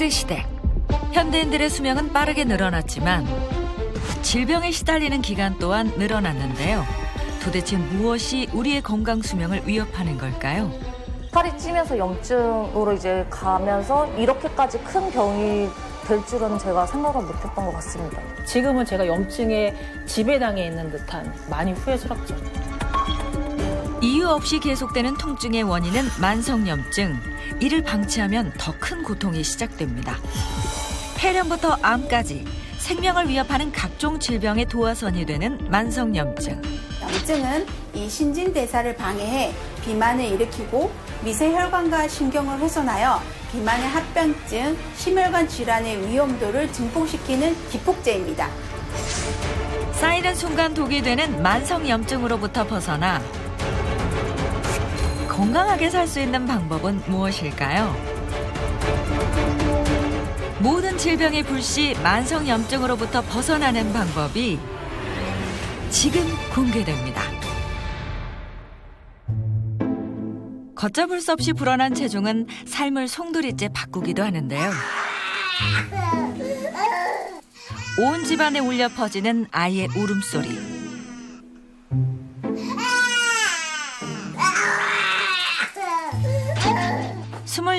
100세 시대. 현대인들의 수명은 빠르게 늘어났지만 질병에 시달리는 기간 또한 늘어났는데요. 도대체 무엇이 우리의 건강 수명을 위협하는 걸까요? 살이 찌면서 염증으로 이제 가면서 이렇게까지 큰 병이 될 줄은 제가 생각을 못했던 것 같습니다. 지금은 제가 염증에 지배당해 있는 듯한 많이 후회스럽죠. 이유 없이 계속되는 통증의 원인은 만성염증. 이를 방치하면 더 큰 고통이 시작됩니다. 폐렴부터 암까지 생명을 위협하는 각종 질병의 도화선이 되는 만성염증. 염증은 이 신진대사를 방해해 비만을 일으키고 미세혈관과 신경을 훼손하여 비만의 합병증, 심혈관 질환의 위험도를 증폭시키는 기폭제입니다. 쌓이는 순간 독이 되는 만성염증으로부터 벗어나 건강하게 살 수 있는 방법은 무엇일까요? 모든 질병의 불씨 만성염증으로부터 벗어나는 방법이 지금 공개됩니다. 걷잡을 수 없이 불어난 체중은 삶을 송두리째 바꾸기도 하는데요. 온 집안에 울려 퍼지는 아이의 울음소리.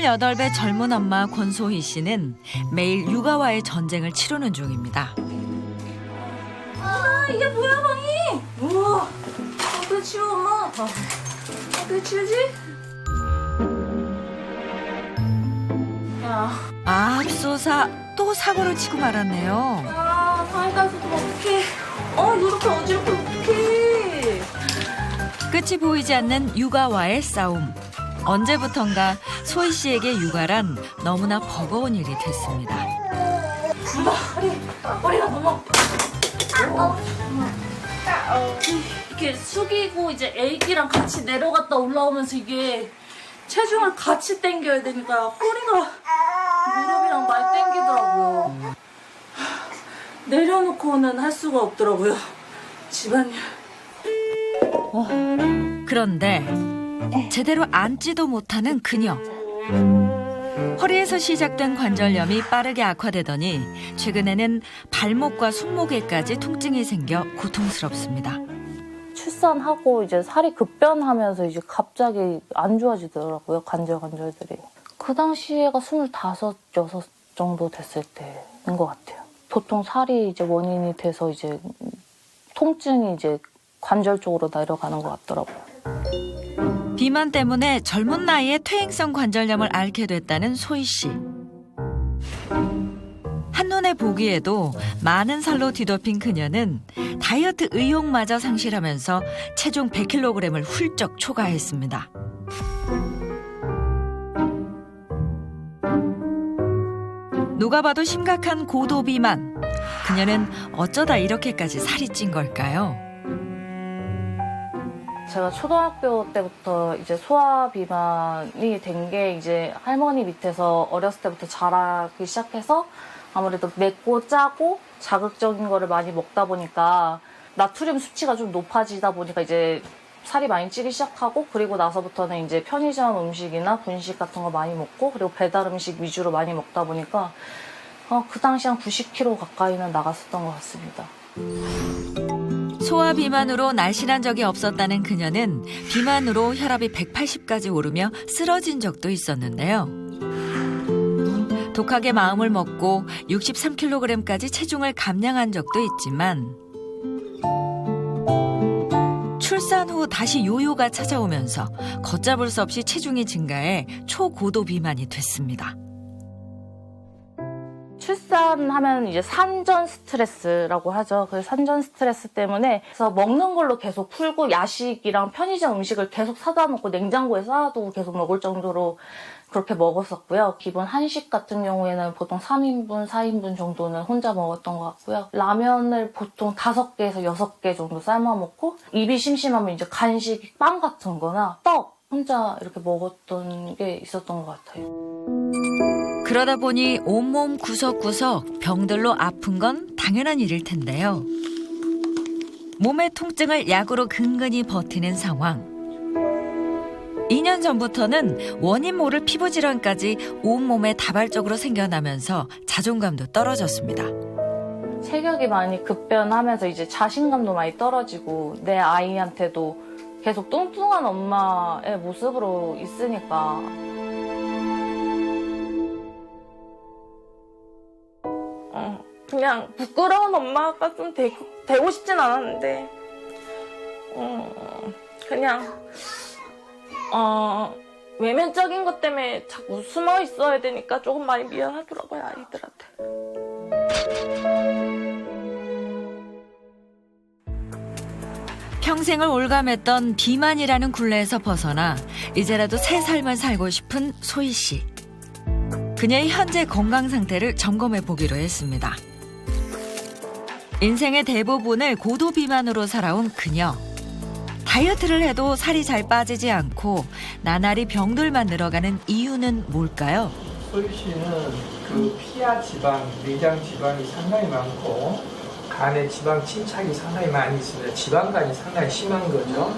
28배 젊은 엄마 권소희 씨는 매일 육아와의 전쟁을 치르는 중입니다. 아, 이게 뭐야, 방이? 우와, 어떻게 치워, 엄마? 어떻게 치우지? 야, 앞서사 또 사고를 치고 말았네요. 방에까지 좀 어떡해. 이렇게 어지럽게 어떡해. 끝이 보이지 않는 육아와의 싸움. 언제부턴가 소희 씨에게 육아란 너무나 버거운 일이 됐습니다. 머리가 너무 이렇게 숙이고 이제 애기랑 같이 내려갔다 올라오면서 이게 체중을 같이 당겨야 되니까 허리가 무릎이랑 많이 당기더라고요. 내려놓고는 할 수가 없더라고요. 집안일. 그런데 제대로 앉지도 못하는 그녀. 허리에서 시작된 관절염이 빠르게 악화되더니 최근에는 발목과 손목에까지 통증이 생겨 고통스럽습니다. 출산하고 이제 살이 급변하면서 이제 갑자기 안 좋아지더라고요. 관절들이. 그 당시에가 25, 6 정도 됐을 때인 것 같아요. 보통 살이 이제 원인이 돼서 이제 통증이 이제 관절 쪽으로 내려가는 것 같더라고요. 비만 때문에 젊은 나이에 퇴행성 관절염을 앓게 됐다는 소희 씨. 한눈에 보기에도 많은 살로 뒤덮인 그녀는 다이어트 의욕마저 상실하면서 체중 100kg을 훌쩍 초과했습니다. 누가 봐도 심각한 고도 비만. 그녀는 어쩌다 이렇게까지 살이 찐 걸까요? 제가 초등학교 때부터 이제 소아 비만이 된 게 이제 할머니 밑에서 어렸을 때부터 자라기 시작해서 아무래도 맵고 짜고 자극적인 거를 많이 먹다 보니까 나트륨 수치가 좀 높아지다 보니까 이제 살이 많이 찌기 시작하고, 그리고 나서부터는 이제 편의점 음식이나 분식 같은 거 많이 먹고, 그리고 배달 음식 위주로 많이 먹다 보니까 그 당시 한 90kg 가까이는 나갔었던 것 같습니다. 소아 비만으로 날씬한 적이 없었다는 그녀는 비만으로 혈압이 180까지 오르며 쓰러진 적도 있었는데요. 독하게 마음을 먹고 63kg까지 체중을 감량한 적도 있지만 출산 후 다시 요요가 찾아오면서 걷잡을 수 없이 체중이 증가해 초고도 비만이 됐습니다. 출산하면 이제 산전 스트레스라고 하죠. 그 산전 스트레스 때문에 그래서 먹는 걸로 계속 풀고 야식이랑 편의점 음식을 계속 사다 놓고 냉장고에 쌓아두고 계속 먹을 정도로 그렇게 먹었었고요. 기본 한식 같은 경우에는 보통 3인분, 4인분 정도는 혼자 먹었던 것 같고요. 라면을 보통 5개에서 6개 정도 삶아 먹고, 입이 심심하면 이제 간식, 빵 같은 거나 떡 혼자 이렇게 먹었던 게 있었던 것 같아요. 그러다 보니 온몸 구석구석 병들로 아픈 건 당연한 일일 텐데요. 몸의 통증을 약으로 근근히 버티는 상황. 2년 전부터는 원인 모를 피부 질환까지 온몸에 다발적으로 생겨나면서 자존감도 떨어졌습니다. 체격이 많이 급변하면서 이제 자신감도 많이 떨어지고 내 아이한테도 계속 뚱뚱한 엄마의 모습으로 있으니까 그냥 부끄러운 엄마가 좀 되고 싶진 않았는데 그냥 외면적인 것 때문에 자꾸 숨어 있어야 되니까 조금 많이 미안하더라고요, 아이들한테. 평생을 올감했던 비만이라는 굴레에서 벗어나 이제라도 새 삶을 살고 싶은 소희 씨. 그녀의 현재 건강 상태를 점검해 보기로 했습니다. 인생의 대부분을 고도 비만으로 살아온 그녀. 다이어트를 해도 살이 잘 빠지지 않고 나날이 병들만 늘어가는 이유는 뭘까요? 소희 씨는 그 피하 지방, 내장 지방이 상당히 많고 간에 지방 침착이 상당히 많이 있습니다. 지방간이 상당히 심한 거죠.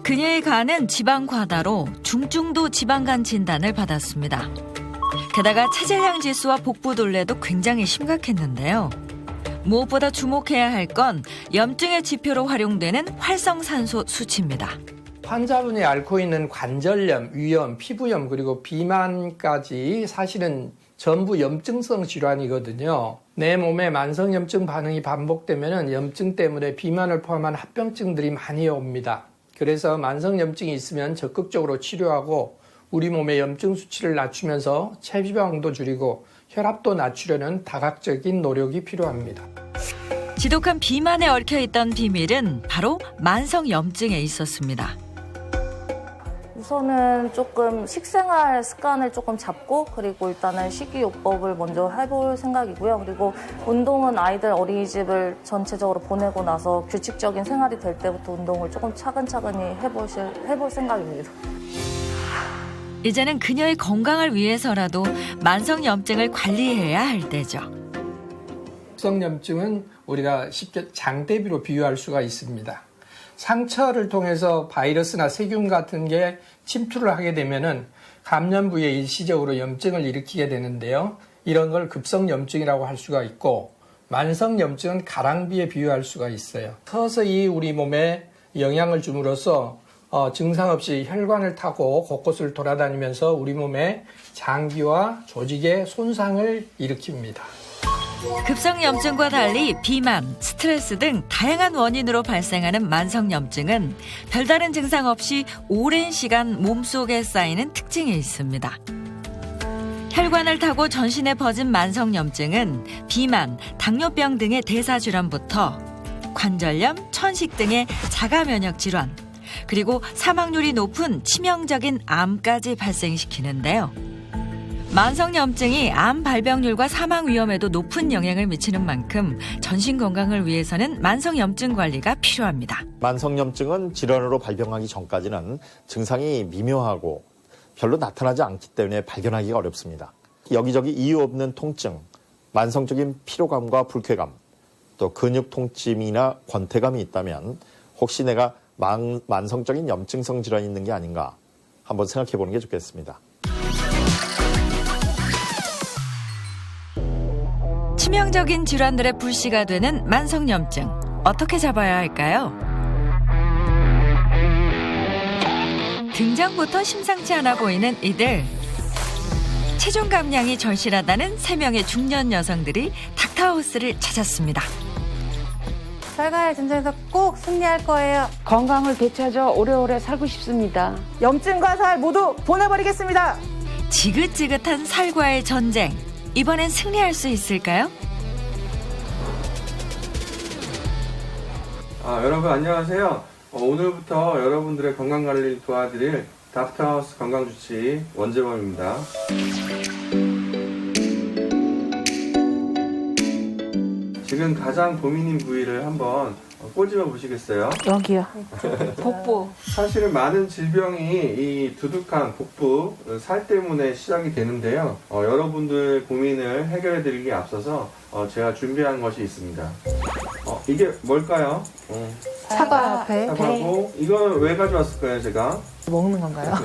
그녀의 간은 지방 과다로 중증도 지방간 진단을 받았습니다. 게다가 체질량 지수와 복부둘레도 굉장히 심각했는데요. 무엇보다 주목해야 할 건 염증의 지표로 활용되는 활성산소 수치입니다. 환자분이 앓고 있는 관절염, 위염, 피부염 그리고 비만까지 사실은 전부 염증성 질환이거든요. 내 몸에 만성염증 반응이 반복되면 염증 때문에 비만을 포함한 합병증들이 많이 옵니다. 그래서 만성염증이 있으면 적극적으로 치료하고 우리 몸의 염증 수치를 낮추면서 체지방도 줄이고 혈압도 낮추려는 다각적인 노력이 필요합니다. 지독한 비만에 얽혀있던 비밀은 바로 만성염증에 있었습니다. 우선은 조금 식생활 습관을 조금 잡고 그리고 일단은 식이요법을 먼저 해볼 생각이고요. 그리고 운동은 아이들 어린이집을 전체적으로 보내고 나서 규칙적인 생활이 될 때부터 운동을 조금 차근차근히 해볼 생각입니다. 이제는 그녀의 건강을 위해서라도 만성염증을 관리해야 할 때죠. 만성염증은 우리가 쉽게 장대비로 비유할 수가 있습니다. 상처를 통해서 바이러스나 세균 같은 게 침투를 하게 되면은 감염 부위에 일시적으로 염증을 일으키게 되는데요. 이런 걸 급성염증이라고 할 수가 있고 만성염증은 가랑비에 비유할 수가 있어요. 서서히 우리 몸에 영향을 줌으로써 증상 없이 혈관을 타고 곳곳을 돌아다니면서 우리 몸의 장기와 조직에 손상을 일으킵니다. 급성염증과 달리 비만, 스트레스 등 다양한 원인으로 발생하는 만성염증은 별다른 증상 없이 오랜 시간 몸속에 쌓이는 특징이 있습니다. 혈관을 타고 전신에 퍼진 만성염증은 비만, 당뇨병 등의 대사질환부터 관절염, 천식 등의 자가면역 질환, 그리고 사망률이 높은 치명적인 암까지 발생시키는데요. 만성염증이 암 발병률과 사망 위험에도 높은 영향을 미치는 만큼 전신 건강을 위해서는 만성염증 관리가 필요합니다. 만성염증은 질환으로 발병하기 전까지는 증상이 미묘하고 별로 나타나지 않기 때문에 발견하기가 어렵습니다. 여기저기 이유 없는 통증, 만성적인 피로감과 불쾌감, 또 근육 통증이나 권태감이 있다면 혹시 내가 만성적인 염증성 질환이 있는 게 아닌가 한번 생각해 보는 게 좋겠습니다. 치명적인 질환들의 불씨가 되는 만성염증, 어떻게 잡아야 할까요? 등장부터 심상치 않아 보이는 이들. 체중 감량이 절실하다는 3명의 중년 여성들이 닥터하우스를 찾았습니다. 살가의 전쟁에서 꼭 승리할 거예요. 건강을 되찾아 오래오래 살고 싶습니다. 염증과 살 모두 보내버리겠습니다. 지긋지긋한 살과의 전쟁. 이번엔 승리할 수 있을까요? 여러분 안녕하세요. 오늘부터 여러분들의 건강관리를 도와드릴 닥터하우스 건강주치 원재범입니다. 지금 가장 고민인 부위를 한번 꼬집어 보시겠어요? 여기요. 복부. 사실은 많은 질병이 이 두둑한 복부, 살 때문에 시작이 되는데요. 여러분들 고민을 해결해 드리기에 앞서서 제가 준비한 것이 있습니다. 이게 뭘까요? 사과, 배, 사과고 이거는 왜 가져왔을까요, 제가? 먹는 건가요?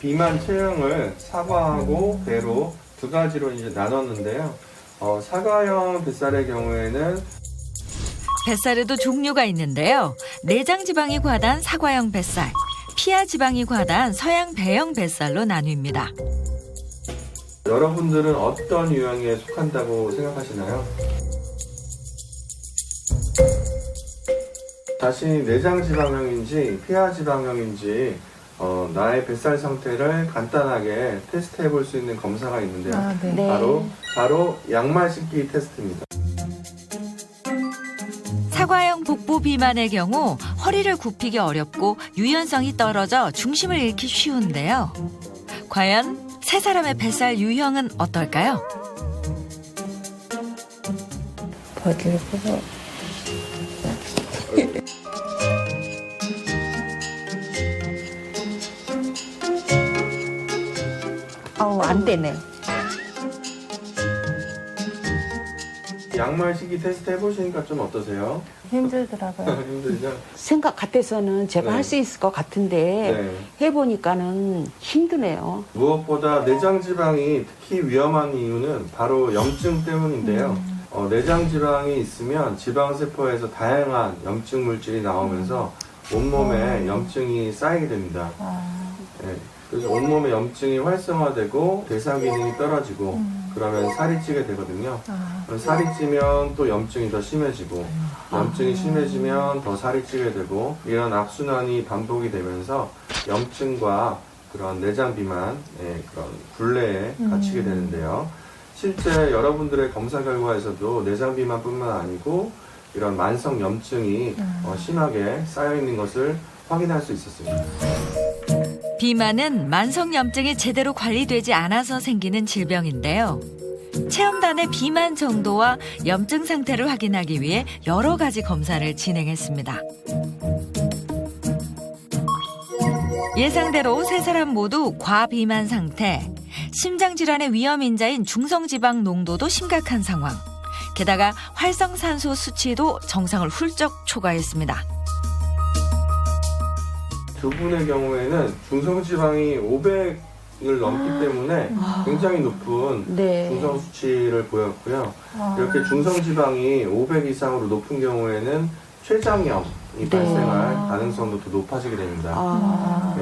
비만 체형을 사과하고 배로 두 가지로 이제 나눴는데요. 사과형 뱃살의 경우에는 뱃살에도 종류가 있는데요. 내장 지방이 과다한 사과형 뱃살, 피하 지방이 과다한 서양 배형 뱃살로 나뉩니다. 여러분들은 어떤 유형에 속한다고 생각하시나요? 자신이 내장 지방형인지 피하 지방형인지 나의 뱃살 상태를 간단하게 테스트해 볼 수 있는 검사가 있는데요. 아, 네. 바로 양말 신기 테스트입니다. 사과형 복부 비만의 경우 허리를 굽히기 어렵고 유연성이 떨어져 중심을 잃기 쉬운데요. 과연 세 사람의 뱃살 유형은 어떨까요? 안 되네. 양말 신기 테스트 해보시니까 좀 어떠세요? 힘들더라고요. 힘들죠? 생각 같아서는 제가 네. 할 수 있을 것 같은데 해보니까는 힘드네요. 무엇보다 내장 지방이 특히 위험한 이유는 바로 염증 때문인데요. 내장 지방이 있으면 지방 세포에서 다양한 염증 물질이 나오면서 온몸에 염증이 쌓이게 됩니다. 네, 그래서 온몸에 염증이 활성화되고 대사 기능이 떨어지고 그러면 살이 찌게 되거든요. 살이 찌면 또 염증이 더 심해지고 염증이 심해지면 더 살이 찌게 되고 이런 악순환이 반복이 되면서 염증과 그런 내장 비만, 그런 굴레에 갇히게 되는데요. 실제 여러분들의 검사 결과에서도 내장 비만뿐만 아니고 이런 만성 염증이 심하게 쌓여 있는 것을 확인할 수 있었습니다. 비만은 만성 염증이 제대로 관리되지 않아서 생기는 질병인데요. 체험단의 비만 정도와 염증 상태를 확인하기 위해 여러 가지 검사를 진행했습니다. 예상대로 세 사람 모두 과비만 상태, 심장질환의 위험 인자인 중성지방 농도도 심각한 상황. 게다가 활성산소 수치도 정상을 훌쩍 초과했습니다. 두 분의 경우에는 중성지방이 500을 넘기 때문에 굉장히 높은 중성 수치를 보였고요. 이렇게 중성지방이 500 이상으로 높은 경우에는 췌장염이 발생할 가능성도 더 높아지게 됩니다.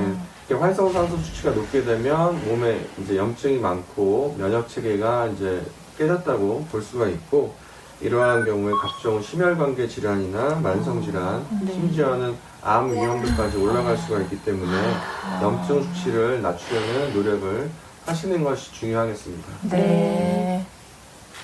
이렇게 활성산소 수치가 높게 되면 몸에 이제 염증이 많고 면역 체계가 이제 깨졌다고 볼 수가 있고, 이러한 경우에 각종 심혈관계 질환이나 만성 질환, 심지어는 암 위험도까지 올라갈 수가 있기 때문에 염증 수치를 낮추려는 노력을 하시는 것이 중요하겠습니다. 네.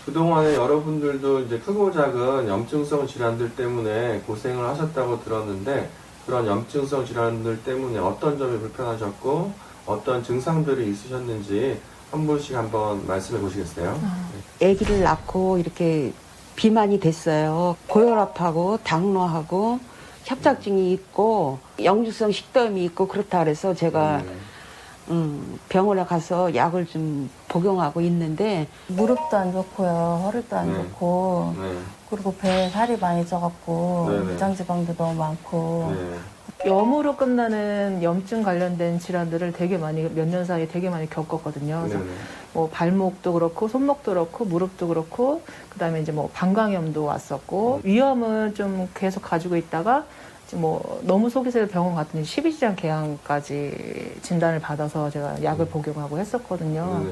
그동안에 여러분들도 이제 크고 작은 염증성 질환들 때문에 고생을 하셨다고 들었는데, 그런 염증성 질환들 때문에 어떤 점이 불편하셨고 어떤 증상들이 있으셨는지 한 분씩 한번 말씀해 보시겠어요? 아기를 낳고 이렇게 비만이 됐어요. 고혈압하고 당뇨하고 협착증이 있고 영주성 식도염이 있고 그렇다 그래서 제가 병원에 가서 약을 좀 복용하고 있는데 무릎도 안 좋고요. 허리도 안 좋고 그리고 배에 살이 많이 쪄갖고 내장지방도 너무 많고 염으로 끝나는 염증 관련된 질환들을 되게 많이 몇 년 사이에 되게 많이 겪었거든요. 그래서 뭐 발목도 그렇고 손목도 그렇고 무릎도 그렇고 그다음에 이제 뭐 방광염도 왔었고 위염은 좀 계속 가지고 있다가 뭐 너무 속이 세서 병원 갔더니 십이지장 궤양까지 진단을 받아서 제가 약을 복용하고 했었거든요.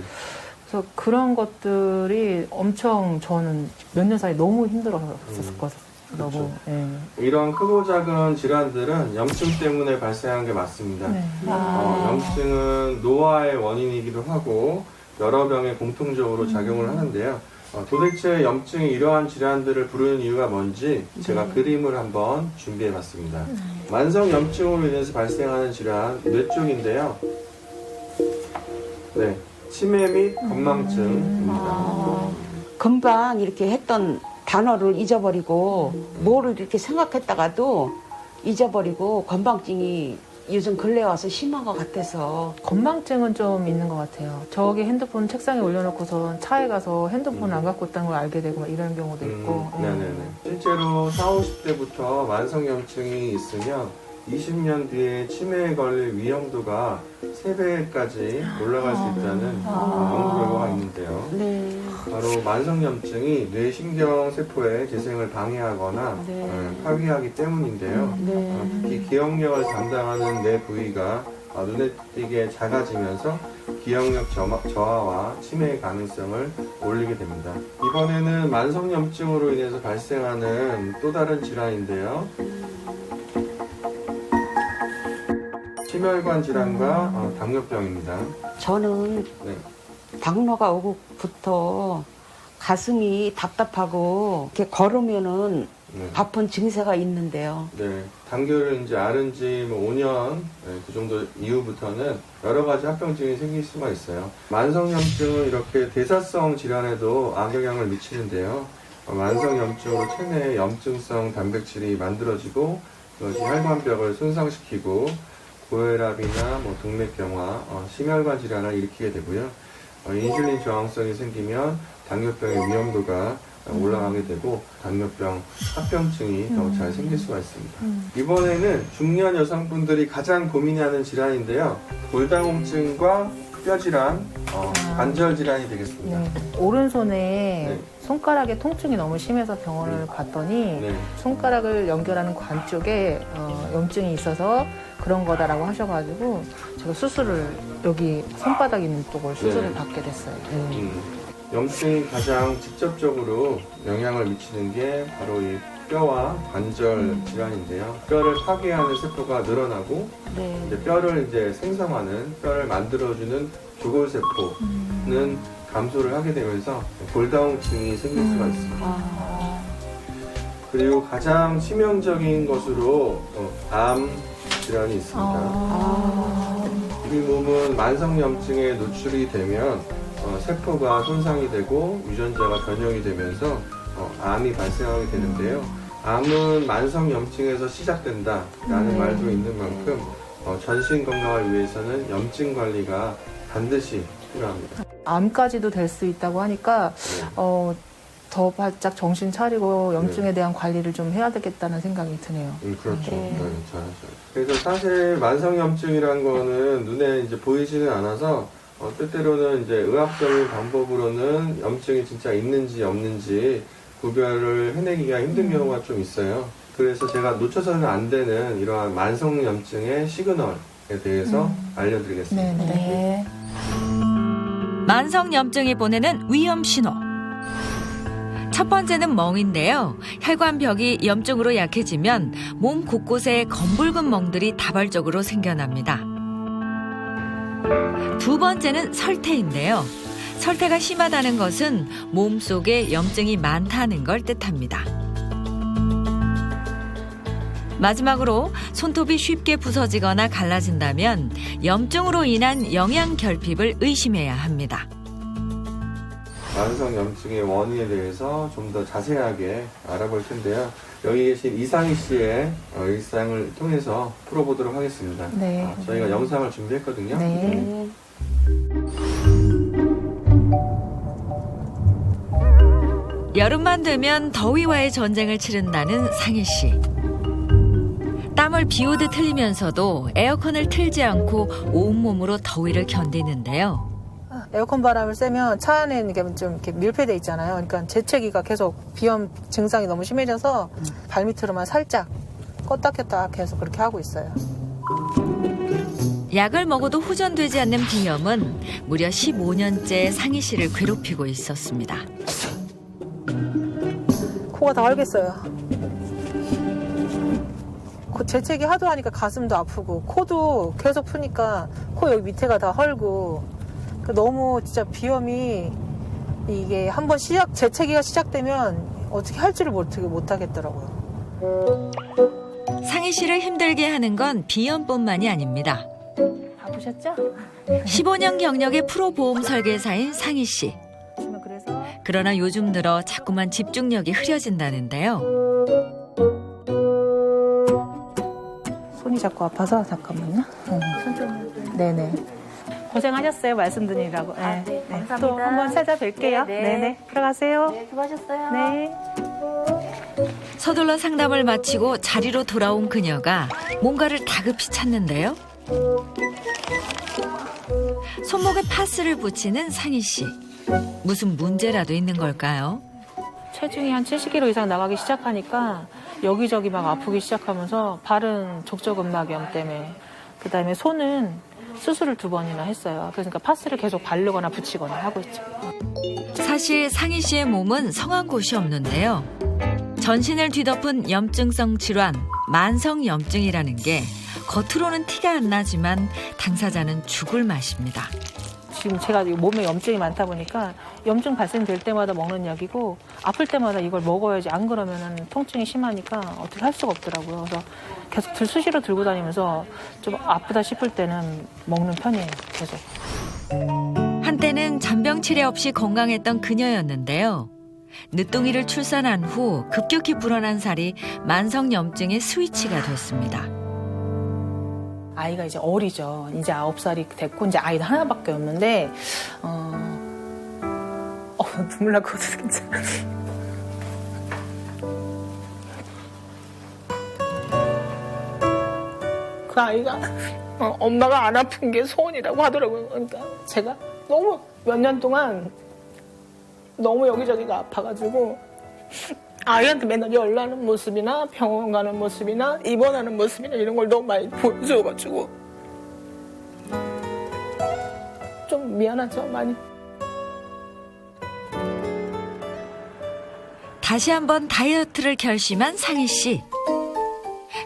그래서 그런 것들이 엄청 저는 몇 년 사이 너무 힘들었었거든요. 너무. 이런 크고 작은 질환들은 염증 때문에 발생한 게 맞습니다. 염증은 노화의 원인이기도 하고 여러 병에 공통적으로 작용을 하는데요. 도대체 염증이 이러한 질환들을 부르는 이유가 뭔지 제가 그림을 한번 준비해 봤습니다. 만성 염증으로 인해서 발생하는 질환 뇌 쪽인데요. 치매 및 건망증입니다. 금방 이렇게 했던 단어를 잊어버리고 뭐를 이렇게 생각했다가도 잊어버리고 건망증이 요즘 근래 와서 심한 것 같아서. 건망증은 좀 있는 것 같아요. 저기 핸드폰 책상에 올려놓고서 차에 가서 핸드폰 안 갖고 있다는 걸 알게 되고 막 이런 경우도 있고. 네네네. 실제로 40, 50대부터 만성염증이 있으면 20년 뒤에 치매에 걸릴 위험도가 3배까지 올라갈 수 있다는 연구 결과가 있는데요. 네. 바로 만성염증이 뇌신경세포의 재생을 방해하거나 파괴하기 때문인데요. 특히 기억력을 담당하는 뇌 부위가 눈에 띄게 작아지면서 기억력 저하와 치매의 가능성을 올리게 됩니다. 이번에는 만성염증으로 인해서 발생하는 또 다른 질환인데요. 심혈관 질환과 당뇨병입니다. 저는 네. 당뇨가 오고부터 가슴이 답답하고 이렇게 걸으면은 네. 아픈 증세가 있는데요. 네, 당뇨를 이제 앓은 지 5년 그 정도 이후부터는 여러 가지 합병증이 생길 수가 있어요. 만성염증은 이렇게 대사성 질환에도 악영향을 미치는데요. 만성염증으로 체내에 염증성 단백질이 만들어지고 그것이 혈관벽을 손상시키고 고혈압이나 동맥경화, 심혈관 질환을 일으키게 되고요. 인슐린 저항성이 생기면 당뇨병의 위험도가 올라가게 되고 당뇨병 합병증이 더 잘 생길 수가 있습니다. 이번에는 중년 여성분들이 가장 고민하는 질환인데요. 골다공증과 뼈질환, 관절 질환이 되겠습니다. 네. 오른손에 네. 손가락에 통증이 너무 심해서 병원을 갔더니 네. 손가락을 연결하는 관 쪽에 염증이 있어서 그런 거다라고 하셔가지고 제가 수술을 여기 손바닥 있는 쪽을 수술을 네. 받게 됐어요. 염증이 가장 직접적으로 영향을 미치는 게 바로 이 뼈와 관절 질환인데요. 뼈를 파괴하는 세포가 늘어나고 이제 뼈를 이제 생성하는 뼈를 만들어주는 조골세포는 감소를 하게 되면서 골다공증이 생길 수가 있습니다. 그리고 가장 치명적인 것으로 암 질환이 있습니다. 우리 몸은 만성염증에 노출이 되면 세포가 손상이 되고 유전자가 변형이 되면서 암이 발생하게 되는데요. 암은 만성염증에서 시작된다라는 말도 있는 만큼 전신 건강을 위해서는 염증 관리가 반드시 필요합니다. 암까지도 될 수 있다고 하니까 더 바짝 정신 차리고 염증에 대한 관리를 좀 해야 되겠다는 생각이 드네요. 그렇죠. 네, 잘하죠. 그래서 사실 만성염증이란 거는 눈에 이제 보이지는 않아서 때때로는 이제 의학적인 방법으로는 염증이 진짜 있는지 없는지 구별을 해내기가 힘든 경우가 좀 있어요. 그래서 제가 놓쳐서는 안 되는 이러한 만성염증의 시그널에 대해서 알려드리겠습니다. 네. 만성염증이 보내는 위험 신호. 첫 번째는 멍인데요. 혈관벽이 염증으로 약해지면 몸 곳곳에 검붉은 멍들이 다발적으로 생겨납니다. 두 번째는 설태인데요. 설태가 심하다는 것은 몸속에 염증이 많다는 걸 뜻합니다. 마지막으로 손톱이 쉽게 부서지거나 갈라진다면 염증으로 인한 영양 결핍을 의심해야 합니다. 만성염증의 원인에 대해서 좀 더 자세하게 알아볼 텐데요. 여기 계신 이상희 씨의 일상을 통해서 풀어보도록 하겠습니다. 네. 저희가 영상을 준비했거든요. 네. 여름만 되면 더위와의 전쟁을 치른다는 상희 씨. 땀을 비오듯 흘리면서도 에어컨을 틀지 않고 온몸으로 더위를 견디는데요. 에어컨 바람을 쐬면 차 안에 좀 이렇게 밀폐돼 있잖아요. 그러니까 재채기가 계속 비염 증상이 너무 심해져서 발 밑으로만 살짝 껐다 켰다 계속 그렇게 하고 있어요. 약을 먹어도 호전되지 않는 비염은 무려 15년째 상희 씨를 괴롭히고 있었습니다. 코가 다 헐겠어요. 재채기 하도 하니까 가슴도 아프고 코도 계속 푸니까 코 여기 밑에가 다 헐고 너무 진짜 비염이 이게 한번 재채기가 시작되면 어떻게 할 줄을 못하겠더라고요. 상희 씨를 힘들게 하는 건 비염뿐만이 아닙니다. 아프셨죠? 15년 경력의 프로 보험 설계사인 상희 씨. 그러나 요즘 들어 자꾸만 집중력이 흐려진다는데요. 손이 손이 자꾸 아파서 잠깐만요. 네네. 고생하셨어요. 말씀드리라고. 네. 감사합니다. 또 한번 찾아뵐게요. 네. 네네. 들어가세요. 네, 수고하셨어요. 네. 서둘러 상담을 마치고 자리로 돌아온 그녀가 뭔가를 다급히 찾는데요. 손목에 파스를 붙이는 상희 씨. 무슨 문제라도 있는 걸까요? 체중이 한 70kg 이상 나가기 시작하니까 여기저기 막 아프기 시작하면서 발은 족저근막염 때문에 그다음에 손은 수술을 2번이나 했어요. 그러니까 파스를 계속 바르거나 붙이거나 하고 있죠. 사실 상희 씨의 몸은 성한 곳이 없는데요. 전신을 뒤덮은 염증성 질환, 만성염증이라는 게 겉으로는 티가 안 나지만 당사자는 죽을 맛입니다. 지금 제가 몸에 염증이 많다 보니까 염증 발생될 때마다 먹는 약이고 아플 때마다 이걸 먹어야지 안 그러면은 통증이 심하니까 어떻게 할 수가 없더라고요. 그래서 계속 수시로 들고 다니면서 좀 아프다 싶을 때는 먹는 편이에요. 계속. 한때는 잔병 치레 없이 건강했던 그녀였는데요. 늦둥이를 출산한 후 급격히 불어난 살이 만성염증의 스위치가 됐습니다. 아이가 이제 어리죠. 이제 9살이 됐고 이제 아이도 하나밖에 없는데 눈물 날 것 같아서 괜찮아. 그 아이가 엄마가 안 아픈 게 소원이라고 하더라고요. 그러니까 제가 너무 몇 년 동안 너무 여기저기가 아파가지고 아이한테 맨날 연락하는 모습이나 병원 가는 모습이나 입원하는 모습이나 이런 걸 너무 많이 보여줘가지고 좀 미안하죠, 많이. 다시 한번 다이어트를 결심한 상희 씨.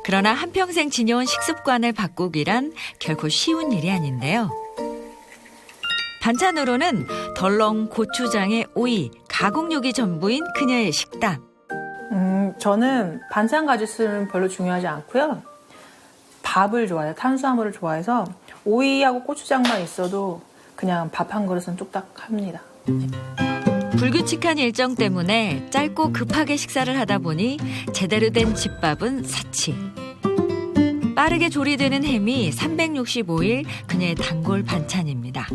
그러나 한평생 지녀온 식습관을 바꾸기란 결코 쉬운 일이 아닌데요. 반찬으로는 덜렁, 고추장에 오이, 가공육이 전부인 그녀의 식단. 저는 반찬 가짓수는 별로 중요하지 않고요. 밥을 좋아해요. 탄수화물을 좋아해서 오이하고 고추장만 있어도 그냥 밥 한 그릇은 뚝딱 합니다. 불규칙한 일정 때문에 짧고 급하게 식사를 하다 보니 제대로 된 집밥은 사치. 빠르게 조리되는 햄이 365일 그녀의 단골 반찬입니다.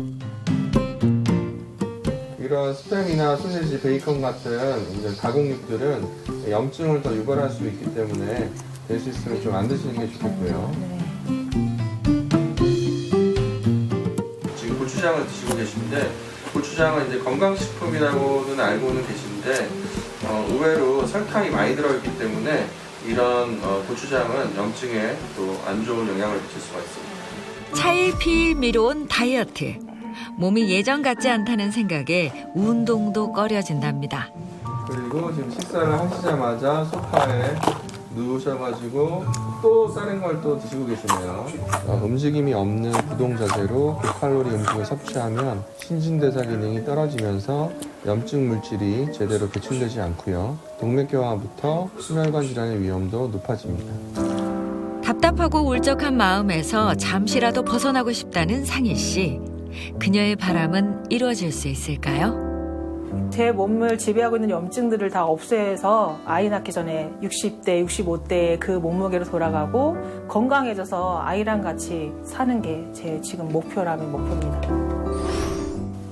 이런 스팸이나 소시지, 베이컨 같은 이제 가공육들은 염증을 더 유발할 수 있기 때문에 될 수 있으면 좀 안 드시는 게 좋겠고요. 지금 고추장을 드시고 계신데 고추장은 이제 건강식품이라고는 알고는 계신데 의외로 설탕이 많이 들어있기 때문에 이런 고추장은 염증에 또 안 좋은 영향을 미칠 수가 있습니다. 차일피일 미뤄온 다이어트. 몸이 예전 같지 않다는 생각에 운동도 꺼려진답니다. 그리고 지금 식사를 하시자마자 소파에 누우셔가지고 또 다른 걸 또 드시고 계시네요. 움직임이 없는 구동 자세로 고칼로리 음식을 섭취하면 신진대사 기능이 떨어지면서 염증 물질이 제대로 배출되지 않고요. 동맥경화부터 심혈관 질환의 위험도 높아집니다. 답답하고 울적한 마음에서 잠시라도 벗어나고 싶다는 상희 씨. 그녀의 바람은 이루어질 수 있을까요? 제 몸을 지배하고 있는 염증들을 다 없애서 아이 낳기 전에 60대, 65대의 그 몸무게로 돌아가고 건강해져서 아이랑 같이 사는 게 제 지금 목표라면 목표입니다.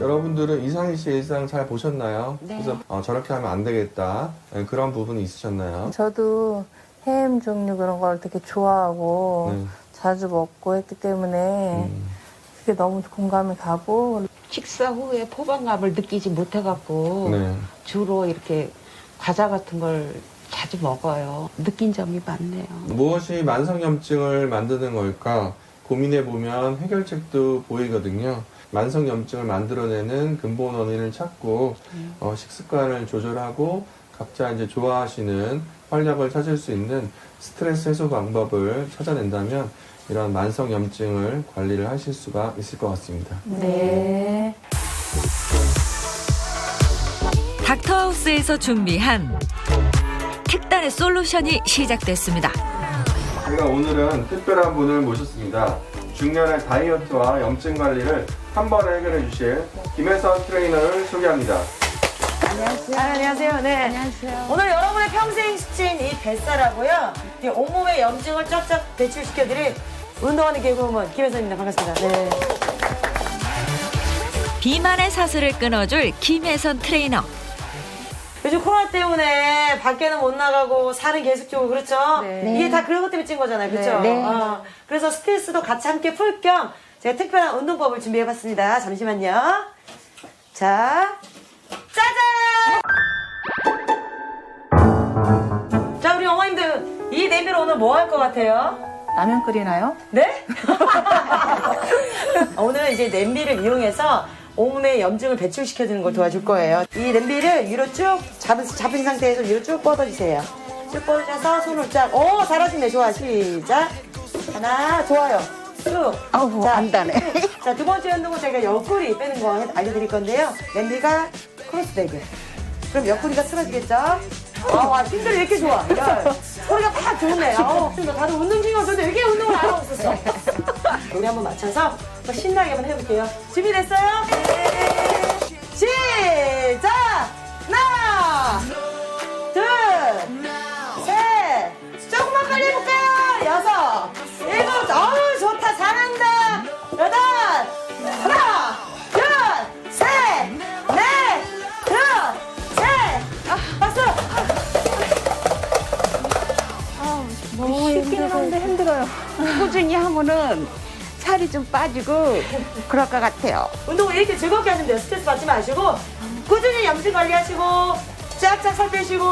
여러분들은 이상희 씨의 일상 잘 보셨나요? 네. 그래서 저렇게 하면 안 되겠다 그런 부분이 있으셨나요? 저도 햄 종류 그런 걸 되게 좋아하고 네. 자주 먹고 했기 때문에 그게 너무 공감이 가고 식사 후에 포만감을 느끼지 못해갖고 네. 주로 이렇게 과자 같은 걸 자주 먹어요. 느낀 점이 많네요. 무엇이 만성염증을 만드는 걸까 고민해보면 해결책도 보이거든요. 만성염증을 만들어내는 근본 원인을 찾고 식습관을 조절하고 각자 이제 좋아하시는 활력을 찾을 수 있는 스트레스 해소 방법을 찾아낸다면 이런 만성염증을 관리를 하실 수가 있을 것 같습니다. 네. 닥터하우스에서 준비한 특단의 솔루션이 시작됐습니다. 제가 오늘은 특별한 분을 모셨습니다. 중년의 다이어트와 염증 관리를 한 번에 해결해 주실 김혜선 트레이너를 소개합니다. 안녕하세요. 네. 안녕하세요. 오늘 여러분의 여러분의 평생 지친 이 뱃살하고요, 이 온몸의 염증을 쫙쫙 배출시켜드릴 운동하는 개그우먼 김혜선입니다. 반갑습니다. 네. 비만의 사슬을 끊어줄 김혜선 트레이너. 요즘 코로나 때문에 밖에는 못 나가고 살은 계속 찌고 그렇죠? 네. 이게 다 그런 것 때문에 찐 거잖아요. 그렇죠? 네. 그래서 스트레스도 같이 함께 풀 겸 제가 특별한 운동법을 준비해봤습니다. 잠시만요. 자, 짜잔! 자, 우리 어머님들 이 냄비로 오늘 뭐 할 것 같아요? 라면 끓이나요? 네? 오늘은 이제 냄비를 이용해서 온몸의 염증을 배출시켜주는 걸 도와줄 거예요. 이 냄비를 위로 쭉 잡은 상태에서 위로 쭉 뻗어주세요. 쭉 뻗으셔서 손을 쫙, 오, 잘하시네. 좋아. 시작. 하나, 좋아요. 쭉. 아우, 자, 안 다네. 자, 두 번째 운동은 저희가 옆구리 빼는 거 알려드릴 건데요. 냄비가 크로스되게. 그럼 옆구리가 틀어지겠죠? 와, 힘들이 왜 이렇게 좋아? 야, 소리가 팍 좋네. 다들 운동 중이어서 왜 이렇게 운동을 안 하고 있었어? 우리 한번 맞춰서 한번 신나게 한번 해볼게요. 준비됐어요? 네. 시작! 하나, 둘, 셋, 조금만 빨리 해볼까요? 여섯, 일곱, 어우, 좋다, 잘한다. 여덟, 하나, 둘, 셋, 넷, 다섯, 셋, 박수! 쉽기는 한데 힘들어요. 꾸준히 하면은 살이 좀 빠지고 그럴 것 같아요. 운동을 이렇게 즐겁게 하시면 돼요. 스트레스 받지 마시고 꾸준히 염증 관리하시고 쫙쫙 살 빼시고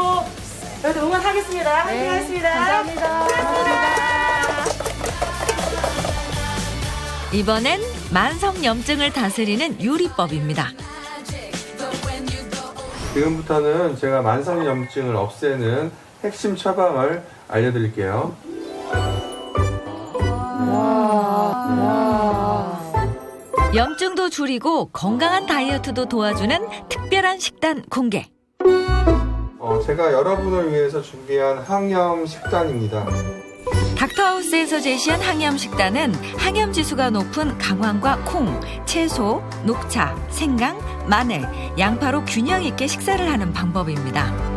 저희도 응원하겠습니다. 화이팅 하겠습니다. 감사합니다. 이번엔 만성 염증을 다스리는 요리법입니다. 지금부터는 제가 만성염증을 없애는 핵심 처방을 알려드릴게요. 염증도 줄이고 건강한 다이어트도 도와주는 특별한 식단 공개. 제가 여러분을 위해서 준비한 항염 식단입니다. 닥터하우스에서 제시한 항염 식단은 항염 지수가 높은 강황과 콩, 채소, 녹차, 생강, 마늘, 양파로 균형 있게 식사를 하는 방법입니다.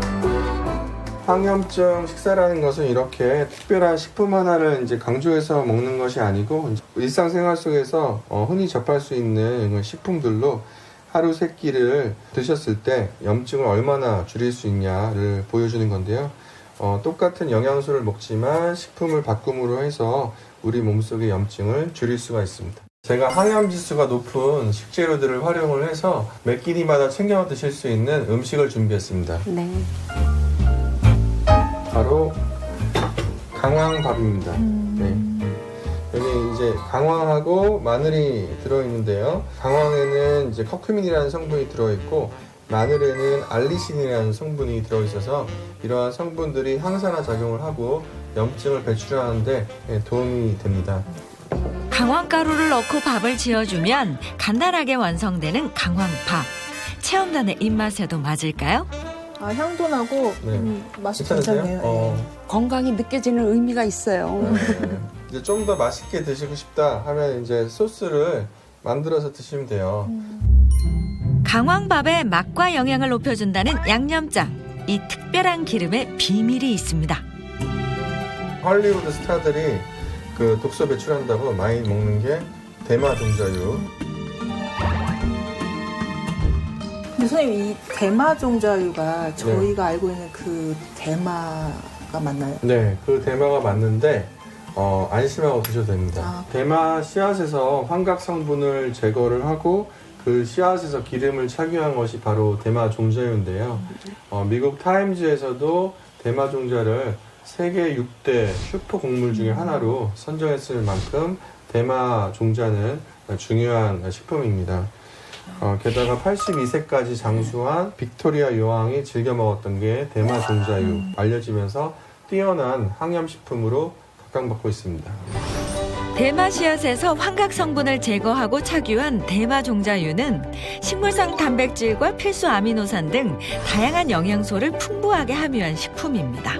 항염증 식사라는 것은 이렇게 특별한 식품 하나를 이제 강조해서 먹는 것이 아니고 일상생활 속에서 흔히 접할 수 있는 식품들로 하루 3끼를 드셨을 때 염증을 얼마나 줄일 수 있냐를 보여주는 건데요. 똑같은 영양소를 먹지만 식품을 바꿈으로 해서 우리 몸속의 염증을 줄일 수가 있습니다. 제가 항염 지수가 높은 식재료들을 활용을 해서 매 끼니마다 챙겨 드실 수 있는 음식을 준비했습니다. 네. 바로 강황밥입니다. 네. 여기 이제 강황하고 마늘이 들어있는데요. 강황에는 이제 커큐민이라는 성분이 들어있고 마늘에는 알리신이라는 성분이 들어있어서 이러한 성분들이 항산화 작용을 하고 염증을 배출하는데 도움이 됩니다. 강황가루를 넣고 밥을 지어주면 간단하게 완성되는 강황밥. 체험단의 입맛에도 맞을까요? 향도 나고 맛이 괜찮으세요? 괜찮네요. 건강이 느껴지는 의미가 있어요. 이제 좀 더 맛있게 드시고 싶다 하면 이제 소스를 만들어서 드시면 돼요. 강황밥의 맛과 영양을 높여준다는 양념장. 이 특별한 기름에 비밀이 있습니다. 할리우드 스타들이 그 독소 배출한다고 많이 먹는 게 대마 종자유. 근데 선생님, 이 대마 종자유가 저희가 알고 있는 그 대마가 맞나요? 네, 그 대마가 맞는데 안심하고 드셔도 됩니다. 대마 씨앗에서 환각 성분을 제거를 하고 그 씨앗에서 기름을 착유한 것이 바로 대마 종자유인데요. 미국 타임즈에서도 대마 종자를 세계 6대 슈퍼 곡물 중에 하나로 선정했을 만큼 대마 종자는 중요한 식품입니다. 게다가 82세까지 장수한 빅토리아 여왕이 즐겨 먹었던 게 대마 종자유, 알려지면서 뛰어난 항염식품으로 각광받고 있습니다. 대마 씨앗에서 환각 성분을 제거하고 착유한 대마 종자유는 식물성 단백질과 필수 아미노산 등 다양한 영양소를 풍부하게 함유한 식품입니다.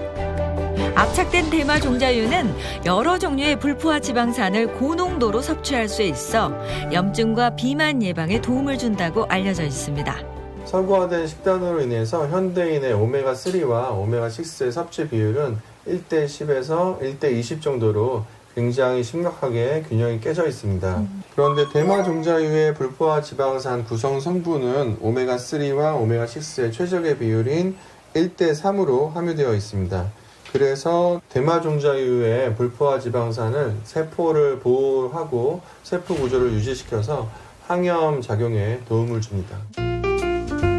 압착된 대마 종자유는 여러 종류의 불포화 지방산을 고농도로 섭취할 수 있어 염증과 비만 예방에 도움을 준다고 알려져 있습니다. 서구화된 식단으로 인해서 현대인의 오메가3와 오메가6의 섭취 비율은 1대 10에서 1대 20 정도로 굉장히 심각하게 균형이 깨져 있습니다. 그런데 대마 종자유의 불포화 지방산 구성 성분은 오메가3와 오메가6의 최적의 비율인 1대 3으로 함유되어 있습니다. 그래서 대마 종자유의 불포화 지방산은 세포를 보호하고 세포 구조를 유지시켜서 항염 작용에 도움을 줍니다.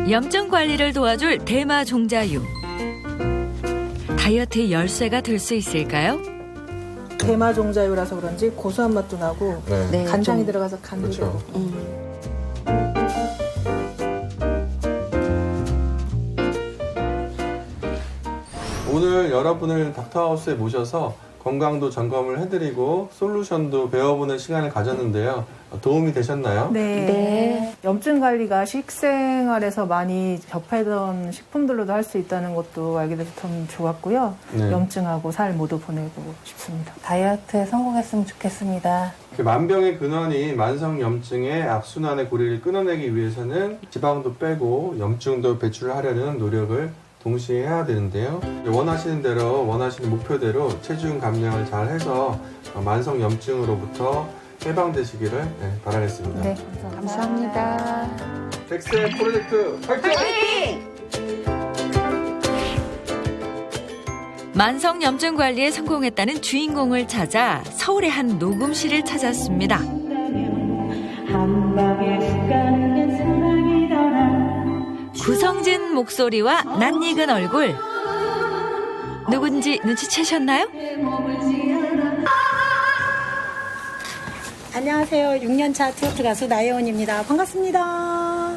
염증 관리를 도와줄 대마 종자유. 다이어트의 열쇠가 될 수 있을까요? 대마 종자유라서 그런지 고소한 맛도 나고 네. 간장이 들어가서 간도 그렇죠. 되고. 오늘 여러분을 닥터하우스에 모셔서 건강도 점검을 해드리고 솔루션도 배워보는 시간을 가졌는데요. 도움이 되셨나요? 네. 염증 관리가 식생활에서 많이 접하던 식품들로도 할 수 있다는 것도 알게 돼서 참 좋았고요. 네. 염증하고 살 모두 보내고 싶습니다. 다이어트에 성공했으면 좋겠습니다. 만병의 근원인 만성염증의 악순환의 고리를 끊어내기 위해서는 지방도 빼고 염증도 배출하려는 노력을 동시에 해야 되는데요. 원하시는 대로 원하시는 목표대로 체중 감량을 잘 해서 만성염증으로부터 해방되시기를 바라겠습니다. 네, 감사합니다. 백세 프로젝트 화이팅! 만성 염증 관리에 성공했다는 주인공을 찾아 서울의 한 녹음실을 찾았습니다. 구성진 목소리와 낯익은 얼굴. 누군지 눈치채셨나요? 안녕하세요. 6년차 트로트 가수 나혜원입니다. 반갑습니다.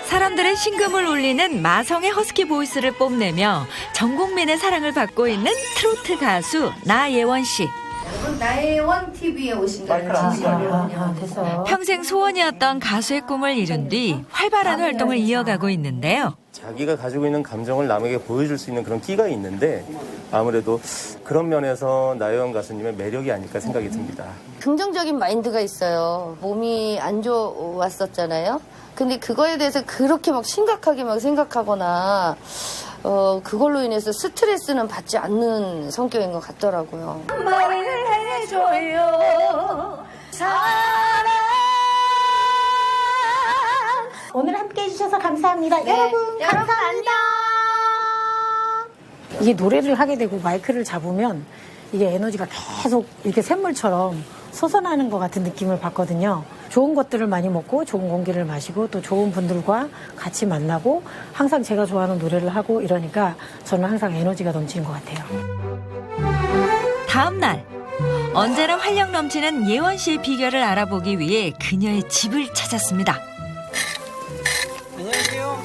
사람들의 심금을 울리는 마성의 허스키 보이스를 뽐내며 전 국민의 사랑을 받고 있는 트로트 가수 나예원 씨. 나혜원 TV에 오신 걸 진심으로 평생 소원이었던 가수의 꿈을 이룬 뒤 활발한 활동을 이어가고 있는데요. 자기가 가지고 있는 감정을 남에게 보여줄 수 있는 그런 끼가 있는데 아무래도 그런 면에서 나혜원 가수님의 매력이 아닐까 생각이 듭니다. 긍정적인 마인드가 있어요. 몸이 안 좋았었잖아요. 근데 그거에 대해서 그렇게 막 심각하게 막 생각하거나 그걸로 인해서 스트레스는 받지 않는 성격인 것 같더라고요. 말을 해줘요 사랑. 오늘 함께 해주셔서 감사합니다. 네, 여러분, 감사합니다. 이게 노래를 하게 되고 마이크를 잡으면 이게 에너지가 계속 이렇게 샘물처럼 솟아나는 것 같은 느낌을 받거든요. 좋은 것들을 많이 먹고 좋은 공기를 마시고 또 좋은 분들과 같이 만나고 항상 제가 좋아하는 노래를 하고 이러니까 저는 항상 에너지가 넘치는 것 같아요. 다음 날 언제나 활력 넘치는 예원 씨의 비결을 알아보기 위해 그녀의 집을 찾았습니다. 안녕하세요.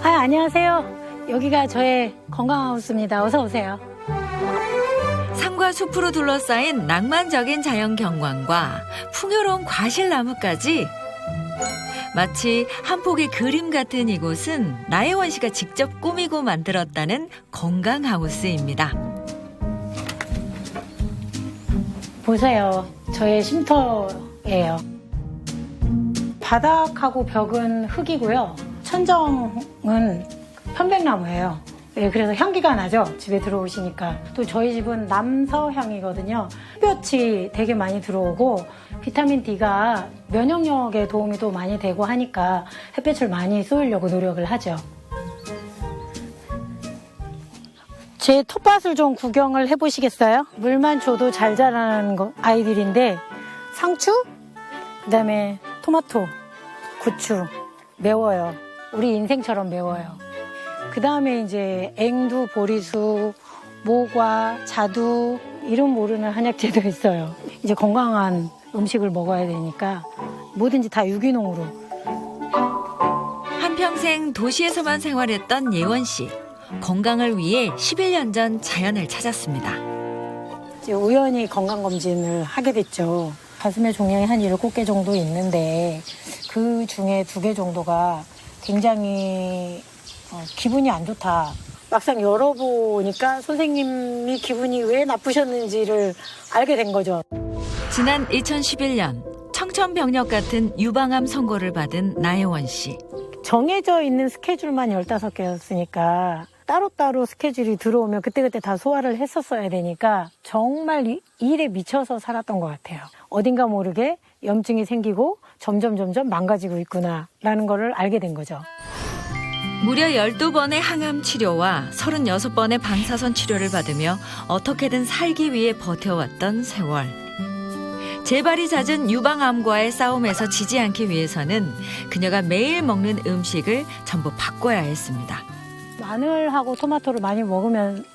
안녕하세요. 여기가 저의 건강하우스입니다. 어서 오세요. 산과 숲으로 둘러싸인 낭만적인 자연 경관과 풍요로운 과실나무까지 마치 한 폭의 그림 같은 이곳은 나혜원 씨가 직접 꾸미고 만들었다는 건강하우스입니다. 보세요. 저의 쉼터예요. 바닥하고 벽은 흙이고요. 천정은 편백나무예요. 네, 그래서 향기가 나죠. 집에 들어오시니까. 또 저희 집은 남서향이거든요. 햇볕이 되게 많이 들어오고 비타민 D가 면역력에 도움이 또 많이 되고 하니까 햇볕을 많이 쏘려고 노력을 하죠. 제 텃밭을 좀 구경을 해보시겠어요? 물만 줘도 잘 자라는 아이들인데 상추, 그다음에 토마토, 고추 매워요. 우리 인생처럼 매워요. 그다음에 이제 앵두, 보리수, 모과, 자두 이름 모르는 한약재도 있어요. 이제 건강한 음식을 먹어야 되니까 뭐든지 다 유기농으로. 한평생 도시에서만 생활했던 예원 씨. 건강을 위해 11년 전 자연을 찾았습니다. 이제 우연히 건강검진을 하게 됐죠. 가슴에 종양이 한 7개 정도 있는데 그 중에 2개 정도가 굉장히 기분이 안 좋다. 막상 열어보니까 선생님이 기분이 왜 나쁘셨는지를 알게 된 거죠. 지난 2011년 청천벽력 같은 유방암 선고를 받은 나혜원 씨. 정해져 있는 스케줄만 15개였으니까 따로따로 스케줄이 들어오면 그때그때 다 소화를 했었어야 되니까 정말 일에 미쳐서 살았던 것 같아요. 어딘가 모르게 염증이 생기고 점점 망가지고 있구나라는 거를 알게 된 거죠. 무려 12번의 항암 치료와 36번의 방사선 치료를 받으며 어떻게든 살기 위해 버텨왔던 세월. 재발이 잦은 유방암과의 싸움에서 지지 않기 위해서는 그녀가 매일 먹는 음식을 전부 바꿔야 했습니다. 마늘하고 토마토를 많이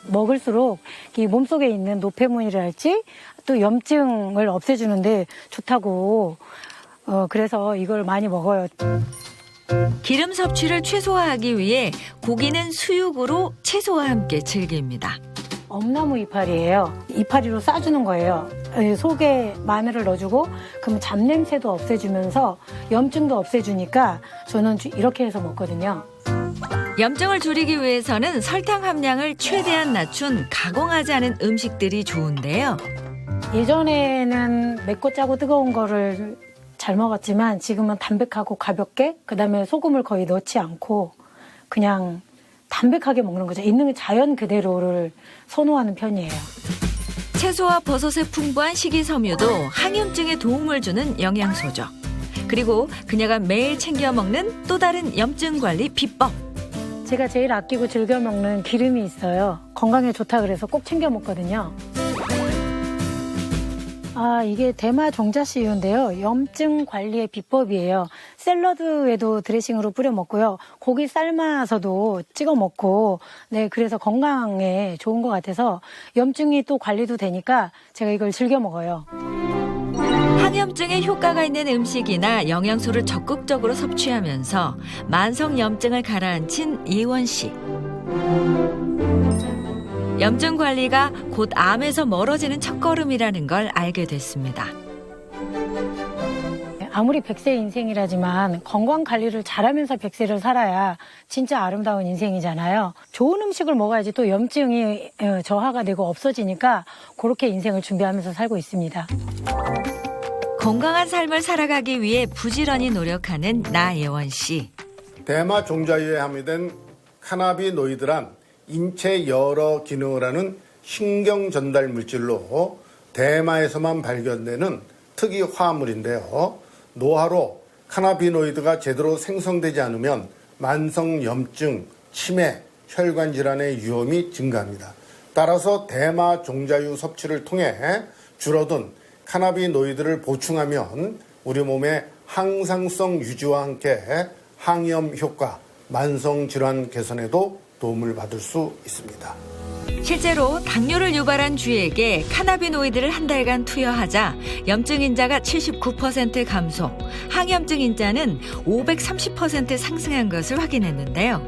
먹을수록 이 몸속에 있는 노폐물이랄지 또 염증을 없애주는데 좋다고 그래서 이걸 많이 먹어요. 기름 섭취를 최소화하기 위해 고기는 수육으로 채소와 함께 즐깁니다. 엄나무 이파리예요. 이파리로 싸주는 거예요. 속에 마늘을 넣어주고 그러면 잡냄새도 없애주면서 염증도 없애주니까 저는 이렇게 해서 먹거든요. 염증을 줄이기 위해서는 설탕 함량을 최대한 낮춘 가공하지 않은 음식들이 좋은데요. 예전에는 맵고 짜고 뜨거운 거를 잘 먹었지만 지금은 담백하고 가볍게 그다음에 소금을 거의 넣지 않고 그냥 담백하게 먹는 거죠. 있는 자연 그대로를 선호하는 편이에요. 채소와 버섯의 풍부한 식이섬유도 항염증에 도움을 주는 영양소죠. 그리고 그녀가 매일 챙겨 먹는 또 다른 염증 관리 비법. 제가 제일 아끼고 즐겨 먹는 기름이 있어요. 건강에 좋다 그래서 꼭 챙겨 먹거든요. 이게 대마 종자씨유인데요. 염증 관리의 비법이에요. 샐러드에도 드레싱으로 뿌려 먹고요. 고기 삶아서도 찍어 먹고, 네, 그래서 건강에 좋은 것 같아서 염증이 또 관리도 되니까 제가 이걸 즐겨 먹어요. 항염증에 효과가 있는 음식이나 영양소를 적극적으로 섭취하면서 만성 염증을 가라앉힌 예원 씨. 염증 관리가 곧 암에서 멀어지는 첫걸음이라는 걸 알게 됐습니다. 아무리 100세 인생이라지만 건강 관리를 잘하면서 100세를 살아야 진짜 아름다운 인생이잖아요. 좋은 음식을 먹어야지 또 염증이 저하가 되고 없어지니까 그렇게 인생을 준비하면서 살고 있습니다. 건강한 삶을 살아가기 위해 부지런히 노력하는 나예원 씨. 대마 종자유에 함유된 카나비노이드란 인체 여러 기능을 하는 신경 전달 물질로 대마에서만 발견되는 특이 화합물인데요. 노화로 카나비노이드가 제대로 생성되지 않으면 만성 염증, 치매, 혈관 질환의 위험이 증가합니다. 따라서 대마 종자유 섭취를 통해 줄어든 카나비노이드를 보충하면 우리 몸의 항상성 유지와 함께 항염 효과, 만성 질환 개선에도 도움을 받을 수 있습니다. 실제로 당뇨를 유발한 쥐에게 카나비노이드를 한 달간 투여하자 염증 인자가 79% 감소, 항염증 인자는 530% 상승한 것을 확인했는데요.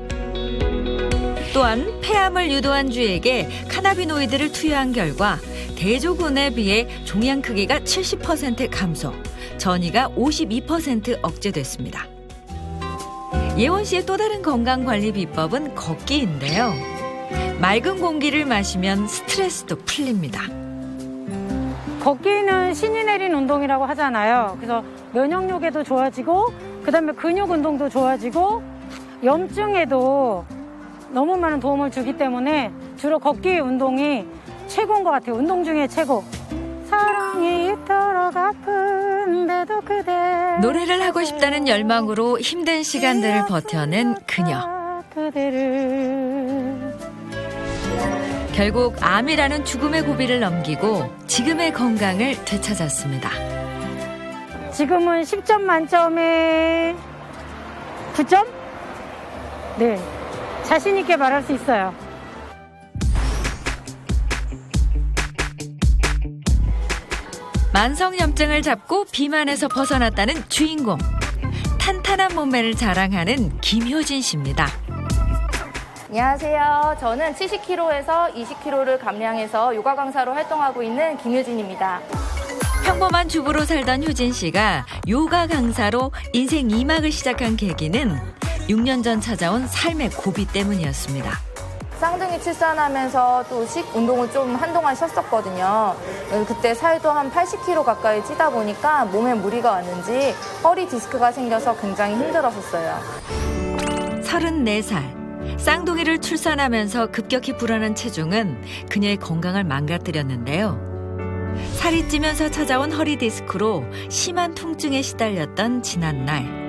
또한 폐암을 유도한 쥐에게 카나비노이드를 투여한 결과 대조군에 비해 종양 크기가 70% 감소, 전이가 52% 억제됐습니다. 예원 씨의 또 다른 건강관리 비법은 걷기인데요. 맑은 공기를 마시면 스트레스도 풀립니다. 걷기는 신이 내린 운동이라고 하잖아요. 그래서 면역력에도 좋아지고 그다음에 근육 운동도 좋아지고 염증에도 너무 많은 도움을 주기 때문에 주로 걷기 운동이 최고인 것 같아요. 운동 중에 최고. 사랑이 이토록 아픈데도 그대 노래를 하고 싶다는 열망으로 힘든 시간들을 버텨낸 그녀. 결국 암이라는 죽음의 고비를 넘기고 지금의 건강을 되찾았습니다. 지금은 10점 만점에 9점? 네, 자신 있게 말할 수 있어요. 만성염증을 잡고 비만에서 벗어났다는 주인공. 탄탄한 몸매를 자랑하는 김효진 씨입니다. 안녕하세요. 저는 70kg에서 20kg를 감량해서 요가 강사로 활동하고 있는 김효진입니다. 평범한 주부로 살던 효진 씨가 요가 강사로 인생 2막을 시작한 계기는 6년 전 찾아온 삶의 고비 때문이었습니다. 쌍둥이 출산하면서 또 운동을 좀 한동안 쉬었었거든요. 그때 살도 한 80kg 가까이 찌다 보니까 몸에 무리가 왔는지 허리 디스크가 생겨서 굉장히 힘들었었어요. 34살. 쌍둥이를 출산하면서 급격히 불어난 체중은 그녀의 건강을 망가뜨렸는데요. 살이 찌면서 찾아온 허리 디스크로 심한 통증에 시달렸던 지난날.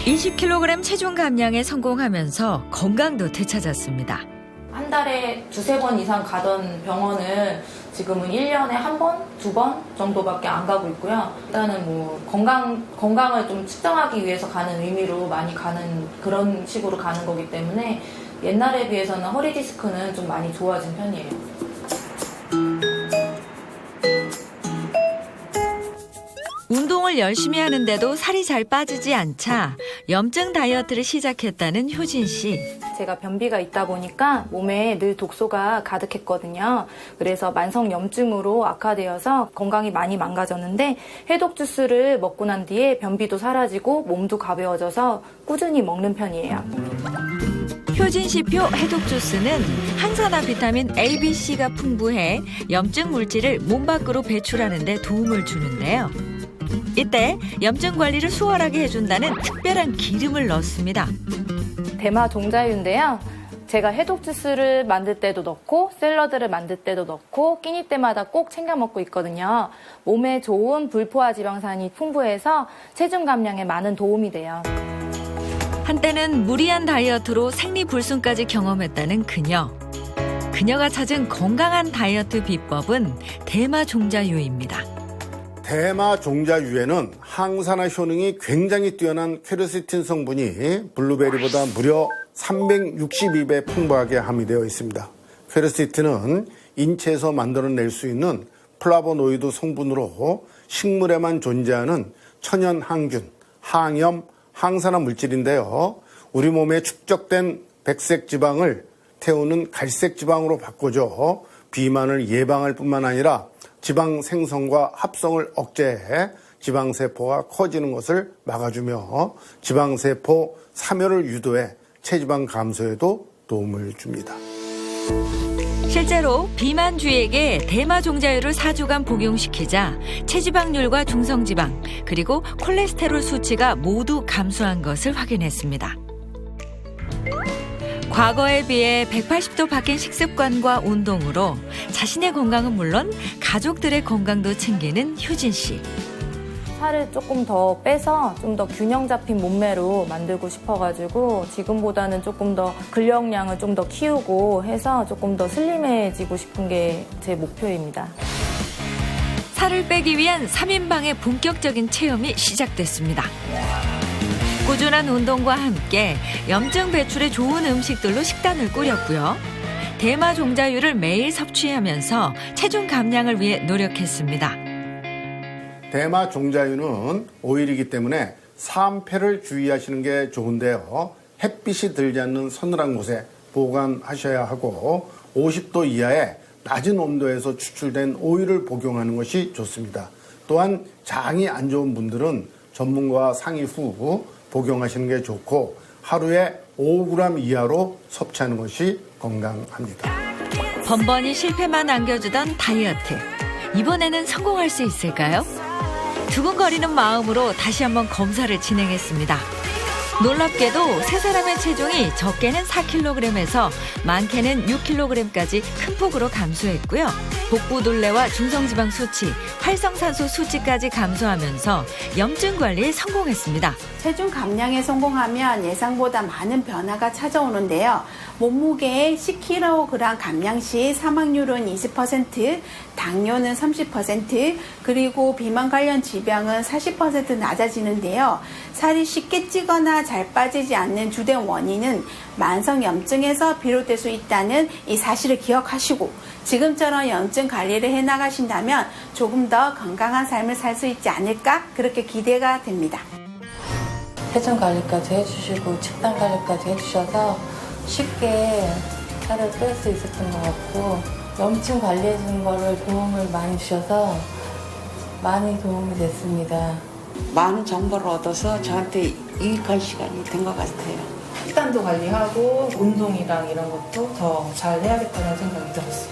20kg 체중 감량에 성공하면서 건강도 되찾았습니다. 한 달에 2-3번 이상 가던 병원을 지금은 1년에 1번, 2번 정도밖에 안 가고 있고요. 일단은 뭐 건강을 좀 측정하기 위해서 가는 의미로 많이 가는 그런 식으로 가는 거기 때문에 옛날에 비해서는 허리 디스크는 좀 많이 좋아진 편이에요. 운동을 열심히 하는데도 살이 잘 빠지지 않자 염증 다이어트를 시작했다는 효진 씨. 제가 변비가 있다 보니까 몸에 늘 독소가 가득했거든요. 그래서 만성 염증으로 악화되어서 건강이 많이 망가졌는데 해독 주스를 먹고 난 뒤에 변비도 사라지고 몸도 가벼워져서 꾸준히 먹는 편이에요. 효진 씨표 해독 주스는 항산화 비타민 A, B, C가 풍부해 염증 물질을 몸 밖으로 배출하는 데 도움을 주는데요. 이때 염증 관리를 수월하게 해준다는 특별한 기름을 넣습니다. 대마 종자유인데요. 제가 해독 주스를 만들 때도 넣고 샐러드를 만들 때도 넣고 끼니 때마다 꼭 챙겨 먹고 있거든요. 몸에 좋은 불포화 지방산이 풍부해서 체중 감량에 많은 도움이 돼요. 한때는 무리한 다이어트로 생리불순까지 경험했다는 그녀. 그녀가 찾은 건강한 다이어트 비법은 대마 종자유입니다. 대마 종자유에는 항산화 효능이 굉장히 뛰어난 퀘르세틴 성분이 블루베리보다 무려 362배 풍부하게 함유되어 있습니다. 퀘르세틴은 인체에서 만들어낼 수 있는 플라보노이드 성분으로 식물에만 존재하는 천연 항균, 항염, 항산화 물질인데요. 우리 몸에 축적된 백색 지방을 태우는 갈색 지방으로 바꿔줘 비만을 예방할 뿐만 아니라 지방 생성과 합성을 억제해 지방세포가 커지는 것을 막아주며 지방세포 사멸을 유도해 체지방 감소에도 도움을 줍니다. 실제로 비만주에게 대마 종자유를 4주간 복용시키자 체지방률과 중성지방 그리고 콜레스테롤 수치가 모두 감소한 것을 확인했습니다. 과거에 비해 180도 바뀐 식습관과 운동으로 자신의 건강은 물론 가족들의 건강도 챙기는 효진 씨. 살을 조금 더 빼서 좀 더 균형 잡힌 몸매로 만들고 싶어가지고 지금보다는 조금 더 근력량을 좀 더 키우고 해서 조금 더 슬림해지고 싶은 게 제 목표입니다. 살을 빼기 위한 3인방의 본격적인 체험이 시작됐습니다. 꾸준한 운동과 함께 염증 배출에 좋은 음식들로 식단을 꾸렸고요. 대마 종자유를 매일 섭취하면서 체중 감량을 위해 노력했습니다. 대마 종자유는 오일이기 때문에 산패를 주의하시는 게 좋은데요. 햇빛이 들지 않는 서늘한 곳에 보관하셔야 하고 50도 이하의 낮은 온도에서 추출된 오일을 복용하는 것이 좋습니다. 또한 장이 안 좋은 분들은 전문가 상의 후 복용하시는 게 좋고 하루에 5g 이하로 섭취하는 것이 건강합니다. 번번이 실패만 안겨주던 다이어트. 이번에는 성공할 수 있을까요? 두근거리는 마음으로 다시 한번 검사를 진행했습니다. 놀랍게도 세 사람의 체중이 적게는 4kg에서 많게는 6kg까지 큰 폭으로 감소했고요. 복부둘레와 중성지방 수치, 활성산소 수치까지 감소하면서 염증 관리에 성공했습니다. 체중 감량에 성공하면 예상보다 많은 변화가 찾아오는데요. 몸무게의 10kg 감량 시 사망률은 20%, 당뇨는 30%, 그리고 비만 관련 질병은 40% 낮아지는데요. 살이 쉽게 찌거나 잘 빠지지 않는 주된 원인은 만성 염증에서 비롯될 수 있다는 이 사실을 기억하시고 지금처럼 염증 관리를 해나가신다면 조금 더 건강한 삶을 살 수 있지 않을까 그렇게 기대가 됩니다. 체중 관리까지 해주시고 식단 관리까지 해주셔서 쉽게 살을 뺄 수 있었던 것 같고 염증 관리해주는 거를 도움을 많이 주셔서 많이 도움이 됐습니다. 많은 정보를 얻어서 저한테 유익한 시간이 된 것 같아요. 식단도 관리하고 운동이랑 이런 것도 더 잘 해야겠다는 생각이 들었어요.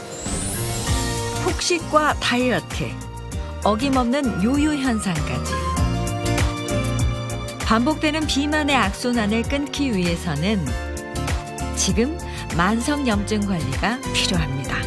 폭식과 다이어트, 어김없는 요요 현상까지. 반복되는 비만의 악순환을 끊기 위해서는 지금 만성염증 관리가 필요합니다.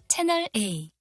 채널 A